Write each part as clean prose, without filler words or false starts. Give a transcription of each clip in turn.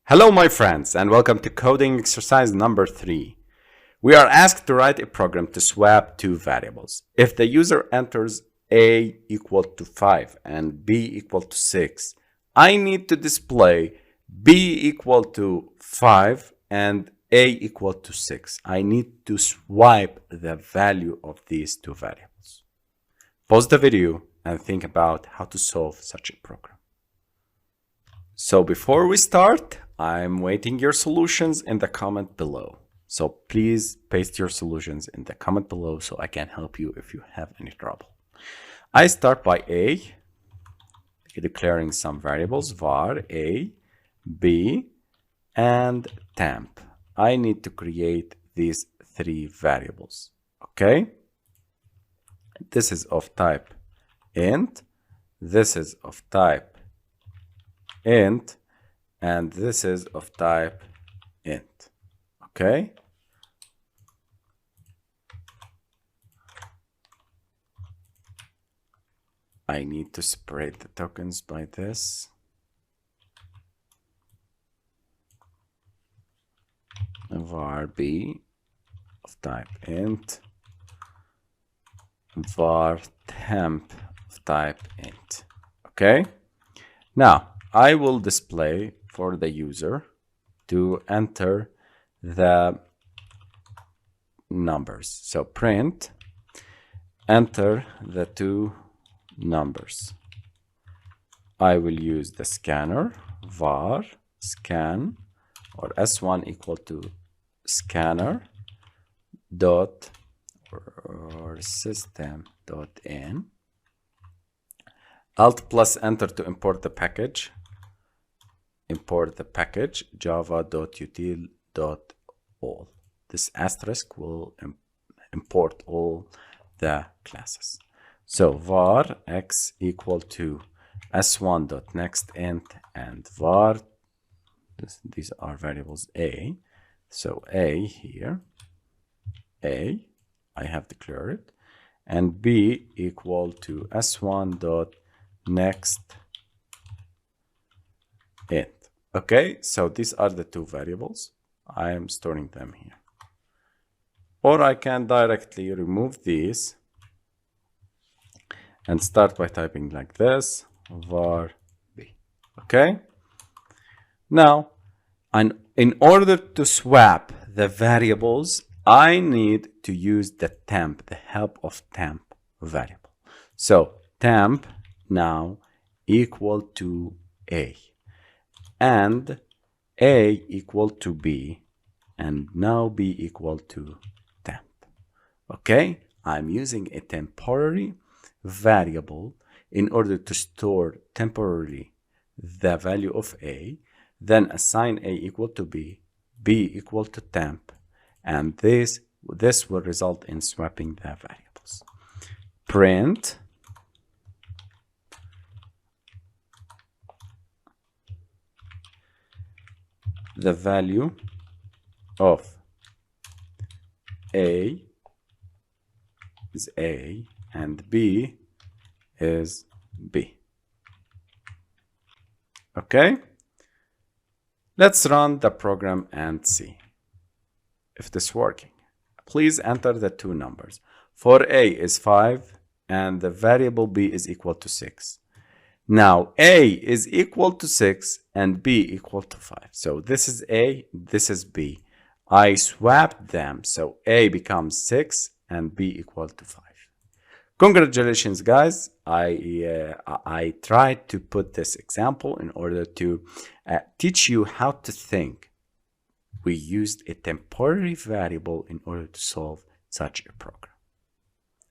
Hello my friends and welcome to coding exercise number 3. We are asked to write a program to swap two variables. If the user enters a equal to 5 and b equal to 6, I need to display b equal to 5 and a equal to 6. I need to swap the value of these two variables. Pause the video and think about how to solve such a program. So before we start, I'm waiting your solutions in the comment below. So please paste your solutions in the comment below so I can help you if you have any trouble. I start by A, declaring some variables var A, B, and temp. I need to create these three variables. Okay? This is of type int, this is of type int, and this is of type int. Okay? I need to separate the tokens by this. Var b of type int, var temp of type int. Okay? Now, I will display for the user to enter the numbers. So print, enter the two numbers. I will use the scanner var scan or s1 equal to scanner dot or system dot in, alt plus enter to import the package. Import the package java.util.all. This asterisk will import all the classes. So var x equal to s1.nextInt and var, these are variables a. So a here, a, I have declared, and b equal to s1.nextInt. Okay, so these are the two variables. I am storing them here. Or I can directly remove these and start by typing like this, var b. Okay? Now, in order to swap the variables, I need to use the temp, the help of temp variable. So temp now equal to a, and a equal to b, and now b equal to temp. Okay, I'm using a temporary variable in order to store temporarily the value of a, then assign a equal to b, b equal to temp, and this will result in swapping the variables. Print the value of a is a and b is b. Okay? Let's run the program and see if this is working. Please enter the two numbers. For a is 5 and the variable b is equal to 6. Now a is equal to 6 and b equal to 5. So this is a, this is b. I swapped them, so a becomes 6 and b equal to 5. Congratulations guys. I tried to put this example in order to teach you how to think. We used a temporary variable in order to solve such a program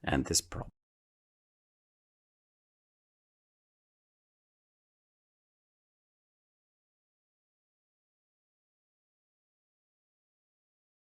and this problem.